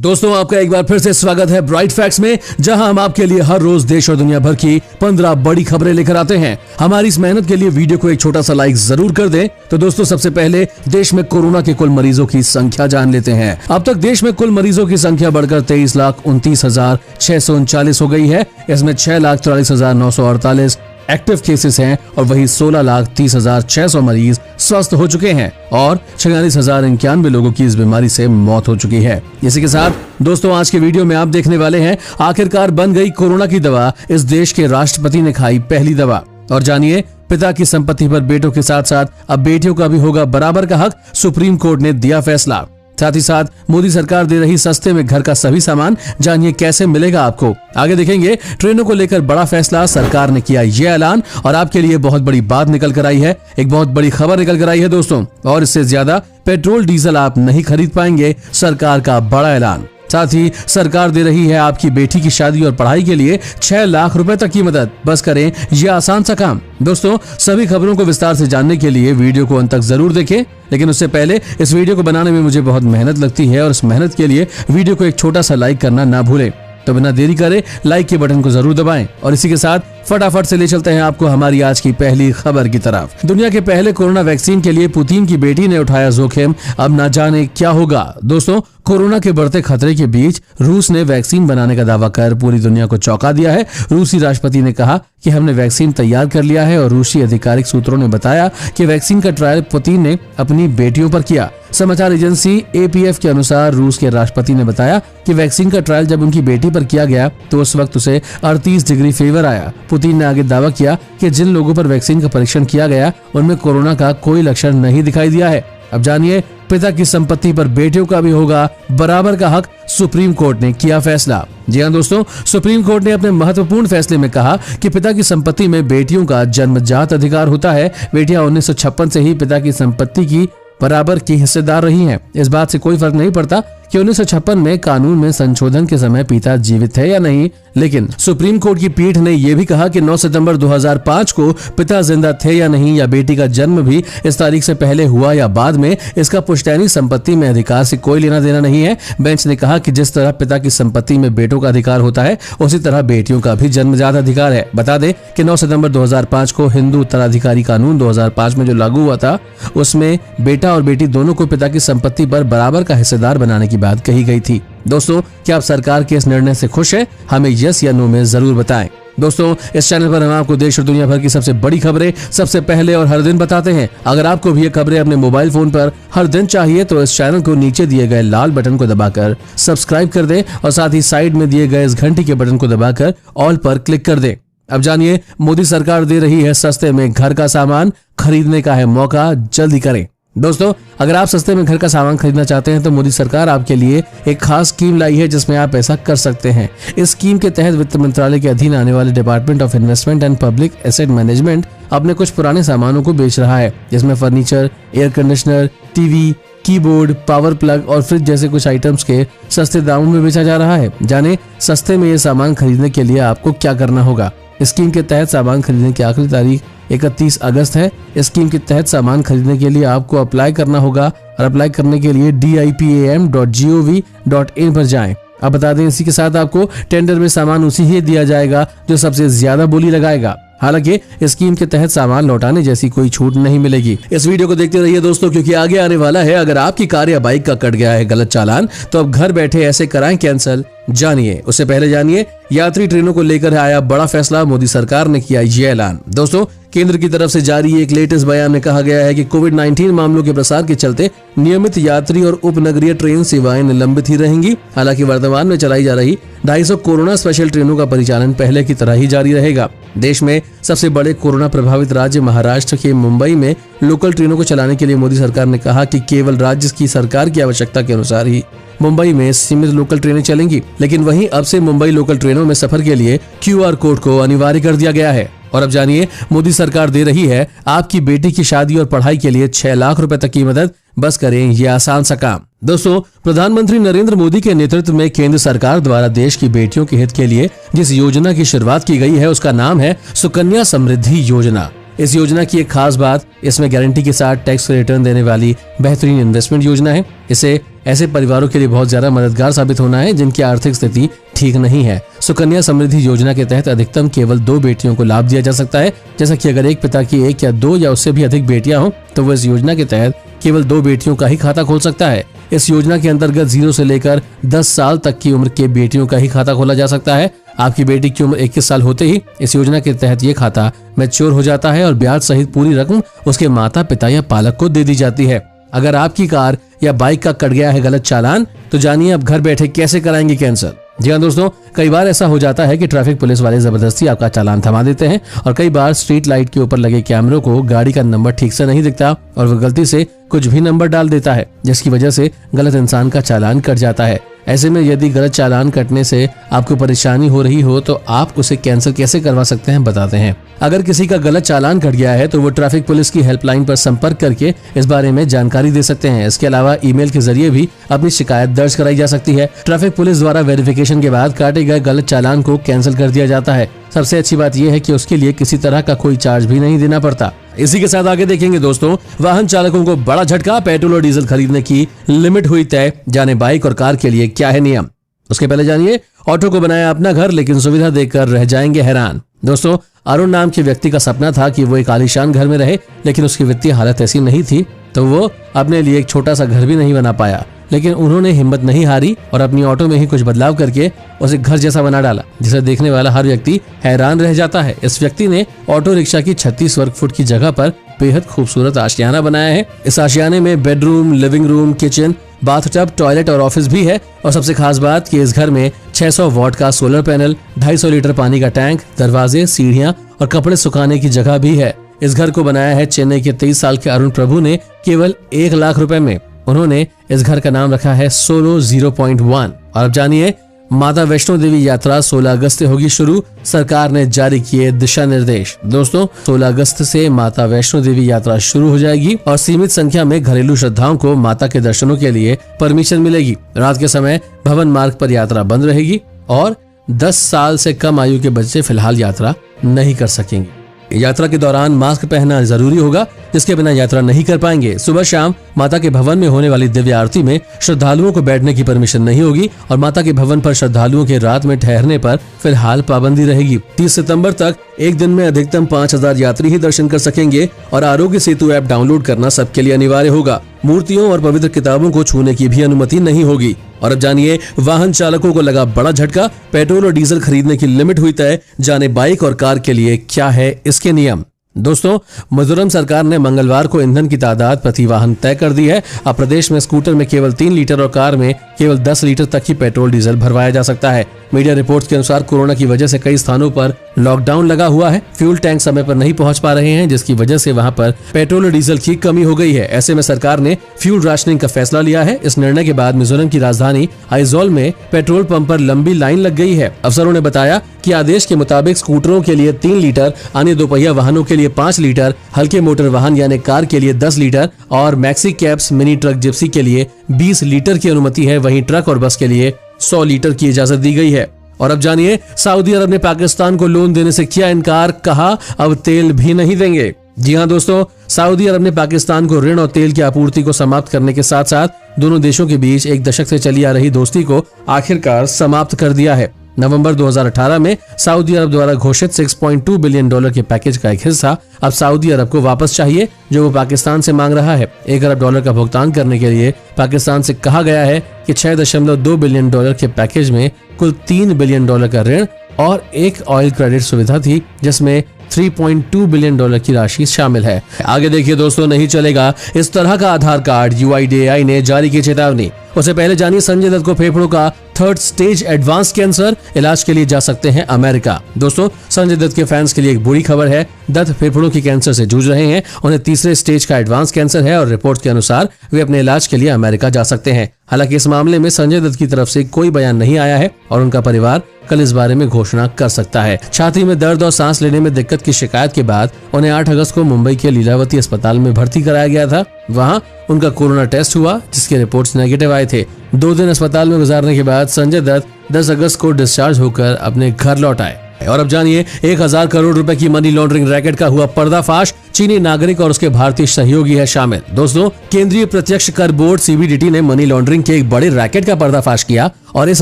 दोस्तों, आपका एक बार फिर से स्वागत है ब्राइट फैक्ट्स में, जहां हम आपके लिए हर रोज देश और दुनिया भर की 15 बड़ी खबरें लेकर आते हैं। हमारी इस मेहनत के लिए वीडियो को एक छोटा सा लाइक जरूर कर दें। तो दोस्तों, सबसे पहले देश में कोरोना के कुल मरीजों की संख्या जान लेते हैं। अब तक देश में कुल मरीजों की संख्या बढ़कर 23,29,639 हो गई है। इसमें 6,44,948 एक्टिव केसेस हैं और वही 16,30,600 मरीज स्वस्थ हो चुके हैं और 46,091 लोगों की इस बीमारी से मौत हो चुकी है। इसी के साथ दोस्तों, आज के वीडियो में आप देखने वाले हैं आखिरकार बन गई कोरोना की दवा। इस देश के राष्ट्रपति ने खाई पहली दवा। और जानिए, पिता की संपत्ति पर बेटों के साथ साथ अब बेटियों का भी होगा बराबर का हक। सुप्रीम कोर्ट ने दिया फैसला। साथ ही साथ मोदी सरकार दे रही सस्ते में घर का सभी सामान। जानिए कैसे मिलेगा आपको, आगे देखेंगे। ट्रेनों को लेकर बड़ा फैसला, सरकार ने किया ये ऐलान और आपके लिए बहुत बड़ी बात निकल कर आई है। एक बहुत बड़ी खबर निकल कर आई है दोस्तों, और इससे ज्यादा पेट्रोल डीजल आप नहीं खरीद पाएंगे। सरकार का बड़ा ऐलान। साथ ही सरकार दे रही है आपकी बेटी की शादी और पढ़ाई के लिए 6 लाख रुपए तक की मदद। बस करें ये आसान सा काम। दोस्तों, सभी खबरों को विस्तार से जानने के लिए वीडियो को अंत तक जरूर देखें। लेकिन उससे पहले इस वीडियो को बनाने में मुझे बहुत मेहनत लगती है और इस मेहनत के लिए वीडियो को एक छोटा सा लाइक करना ना भूलें। तो बिना देरी करे लाइक के बटन को जरूर दबाएं और इसी के साथ फटाफट से ले चलते हैं आपको हमारी आज की पहली खबर की तरफ। दुनिया के पहले कोरोना वैक्सीन के लिए पुतिन की बेटी ने उठाया जोखिम, अब ना जाने क्या होगा। दोस्तों, कोरोना के बढ़ते खतरे के बीच रूस ने वैक्सीन बनाने का दावा कर पूरी दुनिया को चौंका दिया है। रूसी राष्ट्रपति ने कहा कि हमने वैक्सीन तैयार कर लिया है और रूसी आधिकारिक सूत्रों ने बताया कि वैक्सीन का ट्रायल पुतिन ने अपनी बेटियों पर किया। समाचार एजेंसी एपीएफ के अनुसार रूस के राष्ट्रपति ने बताया कि वैक्सीन का ट्रायल जब उनकी बेटी पर किया गया तो उस वक्त उसे 38 डिग्री फीवर आया। पुतिन ने आगे दावा किया कि जिन लोगों पर वैक्सीन का परीक्षण किया गया उनमें कोरोना का कोई लक्षण नहीं दिखाई दिया है। अब जानिए, पिता की संपत्ति पर बेटियों का भी होगा बराबर का हक। सुप्रीम कोर्ट ने किया फैसला। जी हां दोस्तों, सुप्रीम कोर्ट ने अपने महत्वपूर्ण फैसले में कहा कि पिता की संपत्ति में बेटियों का जन्मजात अधिकार होता है। बेटियां 1956 से ही पिता की संपत्ति की बराबर की हिस्सेदार रही हैं। इस बात से कोई फर्क नहीं पड़ता कि 1956 में कानून में संशोधन के समय पिता जीवित है या नहीं। लेकिन सुप्रीम कोर्ट की पीठ ने यह भी कहा कि 9 सितंबर 2005 को पिता जिंदा थे या नहीं, या बेटी का जन्म भी इस तारीख से पहले हुआ या बाद में, इसका पुश्तैनी संपत्ति में अधिकार से कोई लेना देना नहीं है। बेंच ने कहा कि जिस तरह पिता की संपत्ति में बेटों का अधिकार होता है, उसी तरह बेटियों का भी जन्मजात अधिकार है। बता दें कि 9 सितंबर 2005 को हिंदू उत्तराधिकारी कानून 2005 में जो लागू हुआ था, उसमें बेटा और बेटी दोनों को पिता की संपत्ति पर बराबर का हिस्सेदार बनाने की बात कही गई थी। दोस्तों, क्या आप सरकार के इस निर्णय से खुश हैं? हमें यस या नो में जरूर बताएं। दोस्तों, इस चैनल पर हम आपको देश और दुनिया भर की सबसे बड़ी खबरें सबसे पहले और हर दिन बताते हैं। अगर आपको भी ये खबरें अपने मोबाइल फोन पर हर दिन चाहिए तो इस चैनल को नीचे दिए गए लाल बटन को दबाकर सब्सक्राइब कर दें और साथ ही साइड में दिए गए इस घंटी के बटन को दबाकर ऑल पर क्लिक कर दें। अब जानिए, मोदी सरकार दे रही है सस्ते में घर का सामान। खरीदने का है मौका, जल्दी करें। दोस्तों, अगर आप सस्ते में घर का सामान खरीदना चाहते हैं तो मोदी सरकार आपके लिए एक खास स्कीम लाई है जिसमें आप ऐसा कर सकते हैं। इस स्कीम के तहत वित्त मंत्रालय के अधीन आने वाले department of investment and public asset management अपने कुछ पुराने सामानों को बेच रहा है, जिसमें furniture, air conditioner, TV, keyboard, power plug और फ्रिज जैसे कुछ आइटम्स के सस्ते दामों में बेचा जा रहा है। जाने सस्ते में ये सामान खरीदने के लिए आपको क्या करना होगा। स्कीम के तहत सामान खरीदने की आखिरी तारीख 31 अगस्त है। स्कीम के तहत सामान खरीदने के लिए आपको अप्लाई करना होगा और अप्लाई करने के लिए dipam.gov.in पर जाएं। अब बता दें, इसी के साथ आपको टेंडर में सामान उसी ही दिया जाएगा जो सबसे ज्यादा बोली लगाएगा। हालांकि स्कीम के तहत सामान लौटाने जैसी कोई छूट नहीं मिलेगी। इस वीडियो को देखते रहिए दोस्तों, क्योंकि आगे आने वाला है। अगर आपकी कार या बाइक का कट गया है गलत चालान, तो अब घर बैठे ऐसे कराएं कैंसिल। जानिए, उससे पहले जानिए, यात्री ट्रेनों को लेकर आया बड़ा फैसला। मोदी सरकार ने किया ये ऐलान। दोस्तों, केंद्र की तरफ से जारी एक लेटेस्ट बयान में कहा गया है कि कोविड-19 मामलों के प्रसार के चलते नियमित यात्री और उपनगरीय ट्रेन सेवाएं निलंबित ही रहेंगी। हालांकि वर्तमान में चलाई जा रही 250 कोरोना स्पेशल ट्रेनों का परिचालन पहले की तरह ही जारी रहेगा। देश में सबसे बड़े कोरोना प्रभावित राज्य महाराष्ट्र के मुंबई में लोकल ट्रेनों को चलाने के लिए मोदी सरकार ने कहा कि केवल राज्य की सरकार की आवश्यकता के अनुसार ही मुंबई में सीमित लोकल ट्रेनें चलेंगी। लेकिन वहीं अब से मुंबई लोकल ट्रेनों में सफर के लिए QR कोड को अनिवार्य कर दिया गया है। और अब जानिए, मोदी सरकार दे रही है आपकी बेटी की शादी और पढ़ाई के लिए 6 लाख रुपए तक की मदद। बस करें ये आसान सा काम। दोस्तों, प्रधानमंत्री नरेंद्र मोदी के नेतृत्व में केंद्र सरकार द्वारा देश की बेटियों के हित के लिए जिस योजना की शुरुआत की गई है उसका नाम है सुकन्या समृद्धि योजना। इस योजना की एक खास बात, इसमें गारंटी के साथ टैक्स रिटर्न देने वाली बेहतरीन इन्वेस्टमेंट योजना है। इसे ऐसे परिवारों के लिए बहुत ज्यादा मददगार साबित होना है जिनकी आर्थिक स्थिति ठीक नहीं है। सुकन्या समृद्धि योजना के तहत अधिकतम केवल 2 बेटियों को लाभ दिया जा सकता है। जैसा कि अगर एक पिता की 1 या 2 या उससे भी अधिक बेटियां हों तो वह इस योजना के तहत केवल 2 बेटियों का ही खाता खोल सकता है। इस योजना के अंतर्गत 0 से लेकर 10 साल तक की उम्र के बेटियों का ही खाता खोला जा सकता है। आपकी बेटी की उम्र 21 साल होते ही इस योजना के तहत ये खाता मैच्योर हो जाता है और ब्याज सहित पूरी रकम उसके माता पिता या पालक को दे दी जाती है। अगर आपकी कार या बाइक का कट गया है गलत चालान, तो जानिए अब घर बैठे कैसे कराएंगे कैंसिल। जी हाँ दोस्तों, कई बार ऐसा हो जाता है कि ट्रैफिक पुलिस वाले जबरदस्ती आपका चालान थमा देते हैं और कई बार स्ट्रीट लाइट के ऊपर लगे कैमरों को गाड़ी का नंबर ठीक से नहीं दिखता और वह गलती से कुछ भी नंबर डाल देता है, जिसकी वजह से गलत इंसान का चालान कट जाता है। ऐसे में यदि गलत चालान कटने से आपको परेशानी हो रही हो तो आप उसे कैंसिल कैसे करवा सकते हैं, बताते हैं। अगर किसी का गलत चालान कट गया है तो वो ट्रैफिक पुलिस की हेल्पलाइन पर संपर्क करके इस बारे में जानकारी दे सकते हैं। इसके अलावा ईमेल के जरिए भी अपनी शिकायत दर्ज कराई जा सकती है। ट्रैफिक पुलिस द्वारा वेरिफिकेशन के बाद काटे गए गलत चालान को कैंसिल कर दिया जाता है। सबसे अच्छी बात यह है कि उसके लिए किसी तरह का कोई चार्ज भी नहीं देना पड़ता। इसी के साथ आगे देखेंगे दोस्तों, वाहन चालकों को बड़ा झटका, पेट्रोल और डीजल खरीदने की लिमिट हुई तय, जाने बाइक और कार के लिए क्या है नियम। उसके पहले जानिए, ऑटो को बनाया अपना घर लेकिन सुविधा देखकर रह जाएंगे हैरान। दोस्तों, अरुण नाम के व्यक्ति का सपना था कि वो एक आलीशान घर में रहे, लेकिन उसकी वित्तीय हालत ऐसी नहीं थी तो वो अपने लिए एक छोटा सा घर भी नहीं बना पाया। लेकिन उन्होंने हिम्मत नहीं हारी और अपनी ऑटो में ही कुछ बदलाव करके उसे घर जैसा बना डाला, जिसे देखने वाला हर व्यक्ति हैरान रह जाता है। इस व्यक्ति ने ऑटो रिक्शा की 36 वर्ग फुट की जगह पर बेहद खूबसूरत आशियाना बनाया है। इस आशियाने में bedroom, living room, kitchen, bathtub, toilet और ऑफिस भी है। और सबसे खास बात कि इस घर में 600 वॉट का सोलर पैनल, 250 लीटर पानी का टैंक, दरवाजे, सीढ़ियां और कपड़े सुखाने की जगह भी है। इस घर को बनाया है चेन्नई के 23 साल के अरुण प्रभु ने केवल 1 लाख रुपए में। उन्होंने इस घर का नाम रखा है सोलो 0.1। और अब जानिए, माता वैष्णो देवी यात्रा 16 अगस्त से होगी शुरू, सरकार ने जारी किए दिशा निर्देश। दोस्तों, 16 अगस्त से माता वैष्णो देवी यात्रा शुरू हो जाएगी और सीमित संख्या में घरेलू श्रद्धाओं को माता के दर्शनों के लिए परमिशन मिलेगी। रात के समय भवन मार्ग पर यात्रा बंद रहेगी और 10 साल से कम आयु के बच्चे फिलहाल यात्रा नहीं कर सकेंगे। यात्रा के दौरान मास्क पहनना जरूरी होगा, जिसके बिना यात्रा नहीं कर पाएंगे। सुबह शाम माता के भवन में होने वाली दिव्य आरती में श्रद्धालुओं को बैठने की परमिशन नहीं होगी और माता के भवन पर श्रद्धालुओं के रात में ठहरने पर फिलहाल पाबंदी रहेगी। 30 सितंबर तक एक दिन में अधिकतम 5000 यात्री ही दर्शन कर सकेंगे और आरोग्य सेतु ऐप डाउनलोड करना सबके लिए अनिवार्य होगा। मूर्तियों और पवित्र किताबों को छूने की भी अनुमति नहीं होगी। और अब जानिए, वाहन चालकों को लगा बड़ा झटका, पेट्रोल और डीजल खरीदने की लिमिट हुई तय, जाने बाइक और कार के लिए क्या है इसके नियम। दोस्तों, मिजोरम सरकार ने मंगलवार को ईंधन की तादाद प्रति वाहन तय कर दी है। अब प्रदेश में स्कूटर में केवल 3 लीटर और कार में केवल 10 लीटर तक ही पेट्रोल डीजल भरवाया जा सकता है। मीडिया रिपोर्ट्स के अनुसार कोरोना की वजह से कई स्थानों पर लॉकडाउन लगा हुआ है। फ्यूल टैंक समय पर नहीं पहुंच पा रहे हैं, जिसकी वजह से वहां पर पेट्रोल और डीजल की कमी हो गई है। ऐसे में सरकार ने फ्यूल राशनिंग का फैसला लिया है। इस निर्णय के बाद मिजोरम की राजधानी आइजोल में पेट्रोल पंप पर लंबी लाइन लग गई है। अफसरों ने बताया कि आदेश के मुताबिक स्कूटरों के लिए 3 लीटर, अन्य दोपहिया वाहनों के लिए 5 लीटर, हल्के मोटर वाहन यानी कार के लिए 10 लीटर और maxi cabs, mini truck, Gypsy के लिए 20 लीटर की अनुमति है। वहीं ट्रक और बस के लिए 100 लीटर की इजाजत दी गई है। और अब जानिए, सऊदी अरब ने पाकिस्तान को लोन देने से किया इनकार, कहा अब तेल भी नहीं देंगे। जी हां दोस्तों, सऊदी अरब ने पाकिस्तान को ऋण और तेल की आपूर्ति को समाप्त करने के साथ साथ दोनों देशों के बीच एक दशक से चली आ रही दोस्ती को आखिरकार समाप्त कर दिया है। नवंबर 2018 में सऊदी अरब द्वारा घोषित $6.2 बिलियन के पैकेज का एक हिस्सा अब सऊदी अरब को वापस चाहिए, जो वो पाकिस्तान से मांग रहा है। $1 अरब का भुगतान करने के लिए पाकिस्तान से कहा गया है कि $6.2 बिलियन के पैकेज में कुल $3 बिलियन का ऋण और एक ऑयल क्रेडिट सुविधा थी, जिसमें $3.2 बिलियन की राशि शामिल है। आगे देखिए दोस्तों, नहीं चलेगा इस तरह का आधार कार्ड, UIDAI ने जारी की चेतावनी। उससे पहले जानिए, संजय दत्त को फेफड़ों का 3rd स्टेज एडवांस कैंसर, इलाज के लिए जा सकते हैं अमेरिका। दोस्तों, संजय दत्त के फैंस के लिए एक बुरी खबर है। दत्त फेफड़ों की कैंसर से जूझ रहे हैं। उन्हें 3रे स्टेज का एडवांस कैंसर है और रिपोर्ट के अनुसार वे अपने इलाज के लिए अमेरिका जा सकते हैं। हालांकि इस मामले में संजय दत्त की तरफ से कोई बयान नहीं आया है और उनका परिवार कल इस बारे में घोषणा कर सकता है। छाती में दर्द और सांस लेने में दिक्कत की शिकायत के बाद उन्हें 8 अगस्त को मुंबई के लीलावती अस्पताल में भर्ती कराया गया था। वहां उनका कोरोना टेस्ट हुआ, जिसके रिपोर्ट्स नेगेटिव आए थे। 2 दिन अस्पताल में गुजारने के बाद संजय दत्त 10 अगस्त को डिस्चार्ज होकर अपने घर लौट आए। और अब जानिए 1000 करोड़ रुपए की मनी लॉन्ड्रिंग रैकेट का हुआ पर्दाफाश। चीनी नागरिक और उसके भारतीय सहयोगी है शामिल। दोस्तों, केंद्रीय प्रत्यक्ष कर बोर्ड सीबीडीटी ने मनी लॉन्ड्रिंग के एक बड़े रैकेट का पर्दाफाश किया और इस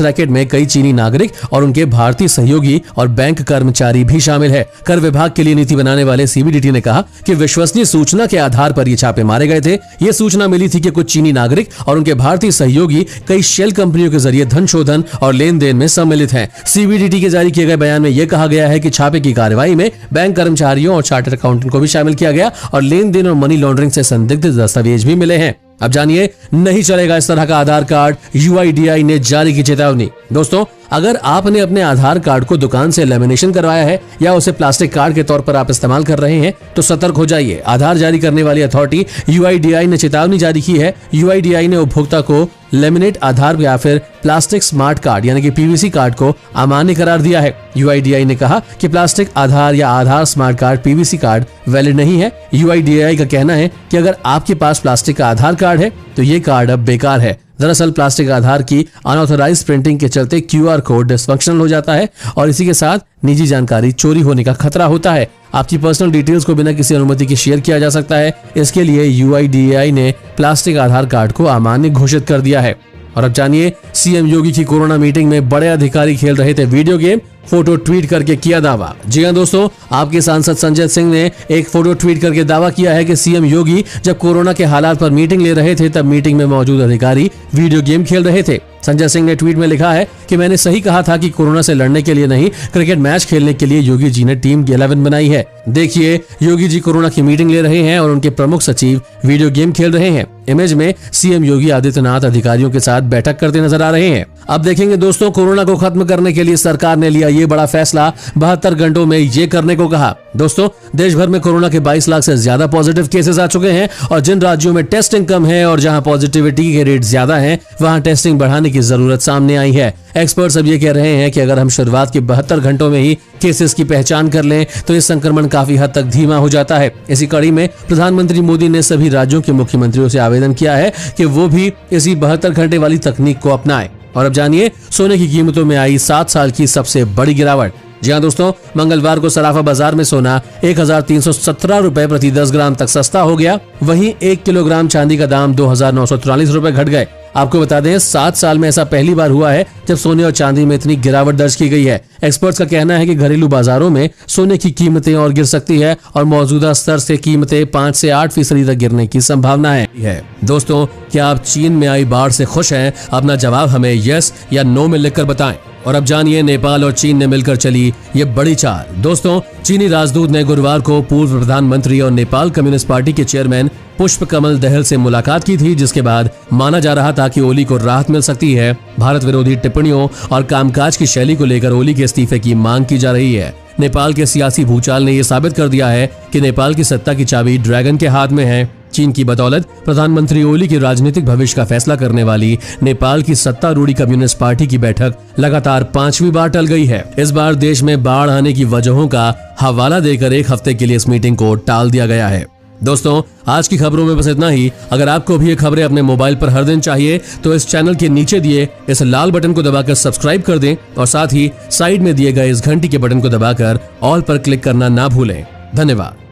रैकेट में कई चीनी नागरिक और उनके भारतीय सहयोगी और बैंक कर्मचारी भी शामिल है। कर विभाग के लिए नीति बनाने वाले सीबीडीटी ने कहा कि विश्वसनीय सूचना के आधार पर ये छापे मारे गए थे। ये सूचना मिली थी कि कुछ चीनी नागरिक और उनके भारतीय सहयोगी कई शेल कंपनियों के जरिए धन शोधन और लेन देन में सम्मिलित हैं। सीबीडीटी के जारी किए गए बयान में यह कहा गया है कि छापे की कार्रवाई में बैंक कर्मचारियों और चार्टर्ड अकाउंटेंट को भी शामिल किया गया और लेन देन और मनी लॉन्ड्रिंग से संदिग्ध दस्तावेज भी मिले हैं। अब जानिए, नहीं चलेगा इस तरह का आधार कार्ड, यूआईडीआई ने जारी की चेतावनी। दोस्तों, अगर आपने अपने आधार कार्ड को दुकान से लेमिनेशन करवाया है या उसे प्लास्टिक कार्ड के तौर पर आप इस्तेमाल कर रहे हैं तो सतर्क हो जाइए। आधार जारी करने वाली अथॉरिटी यूआईडीआई ने चेतावनी जारी की है। यूआईडीआई ने उपभोक्ता को लेमिनेट आधार या फिर प्लास्टिक स्मार्ट कार्ड यानी कि पीवीसी कार्ड को अमान्य करार दिया है। यूआईडीआई ने कहा कि प्लास्टिक आधार या Aadhaar smart card PVC card valid नहीं है। यूआईडीआई का कहना है कि अगर आपके पास प्लास्टिक का आधार कार्ड है तो ये कार्ड अब बेकार है। दरअसल प्लास्टिक आधार की अनऑथराइज प्रिंटिंग के चलते क्यूआर कोड डिसफंक्शनल हो जाता है और इसी के साथ निजी जानकारी चोरी होने का खतरा होता है। आपकी पर्सनल डिटेल्स को बिना किसी अनुमति के शेयर किया जा सकता है। इसके लिए यूआईडीआई ने प्लास्टिक आधार कार्ड को अमान्य घोषित कर दिया है। और अब जानिए, सीएम योगी की कोरोना मीटिंग में बड़े अधिकारी खेल रहे थे वीडियो गेम, फोटो ट्वीट करके किया दावा। जी हां दोस्तों, आपके सांसद संजय सिंह ने एक फोटो ट्वीट करके दावा किया है कि सीएम योगी जब कोरोना के हालात पर मीटिंग ले रहे थे तब मीटिंग में मौजूद अधिकारी वीडियो गेम खेल रहे थे। संजय सिंह ने ट्वीट में लिखा है कि मैंने सही कहा था कि कोरोना से लड़ने के लिए नहीं, क्रिकेट मैच खेलने के लिए योगी जी ने टीम 11 बनाई है। देखिए, योगी जी कोरोना की मीटिंग ले रहे हैं और उनके प्रमुख सचिव वीडियो गेम खेल रहे हैं। इमेज में सीएम योगी आदित्यनाथ अधिकारियों के साथ बैठक करते नजर आ रहे हैं। अब देखेंगे दोस्तों, कोरोना को खत्म करने के लिए सरकार ने लिया ये बड़ा फैसला। 72 घंटों में ये करने को कहा। दोस्तों, देश भर में कोरोना के 22 लाख से ज्यादा पॉजिटिव केसेस आ चुके हैं और जिन राज्यों में टेस्टिंग कम है और जहां पॉजिटिविटी के रेट ज्यादा हैं, वहां टेस्टिंग बढ़ाने की जरूरत सामने आई है। एक्सपर्ट्स अब ये कह रहे हैं कि अगर हम शुरुआत के 72 घंटों में ही केसेस की पहचान कर लें तो इस संक्रमण काफी हद तक धीमा हो जाता है। इसी कड़ी में प्रधानमंत्री मोदी ने सभी राज्यों के मुख्यमंत्रियों से आवेदन किया है कि वो भी इसी 72 घंटे वाली तकनीक को अपनाएं। और अब जानिए, सोने की कीमतों में आई 7 साल की सबसे बड़ी गिरावट। जी हां दोस्तों, मंगलवार को सराफा बाजार में सोना 1317 रुपए प्रति 10 ग्राम तक सस्ता हो गया। वहीं 1 किलोग्राम चांदी का दाम 2943 रुपए घट गए। आपको बता दें, 7 साल में ऐसा पहली बार हुआ है जब सोने और चांदी में इतनी गिरावट दर्ज की गई है। एक्सपर्ट्स का कहना है कि घरेलू बाजारों में सोने की कीमतें और गिर सकती है और मौजूदा स्तर से कीमतें 5 से 8% तक गिरने की संभावना है। दोस्तों, क्या आप चीन में आई बाढ़ से खुश हैं? अपना जवाब हमें यस या नो में लिखकर बताएं। और अब जानिए, नेपाल और चीन ने मिलकर चली ये बड़ी चाल। दोस्तों, चीनी राजदूत ने गुरुवार को पूर्व प्रधानमंत्री और नेपाल कम्युनिस्ट पार्टी के चेयरमैन पुष्प कमल दहल से मुलाकात की थी, जिसके बाद माना जा रहा था कि ओली को राहत मिल सकती है। भारत विरोधी टिप्पणियों और कामकाज की शैली को लेकर ओली के इस्तीफे की मांग की जा रही है। नेपाल के सियासी भूचाल ने यह साबित कर दिया है कि नेपाल की सत्ता की चाबी ड्रैगन के हाथ में है। चीन की बदौलत प्रधानमंत्री ओली के राजनीतिक भविष्य का फैसला करने वाली नेपाल की सत्तारूढ़ी कम्युनिस्ट पार्टी की बैठक लगातार 5वीं बार टल गई है। इस बार देश में बाढ़ आने की वजहों का हवाला देकर 1 हफ्ते के लिए इस मीटिंग को टाल दिया गया है। दोस्तों, आज की खबरों में बस इतना ही। अगर आपको भी ये खबरें अपने मोबाइल पर हर दिन चाहिए तो इस चैनल के नीचे दिए इस लाल बटन को दबाकर सब्सक्राइब कर दें और साथ ही साइड में दिए गए इस घंटी के बटन को दबाकर ऑल पर क्लिक करना ना भूलें। धन्यवाद।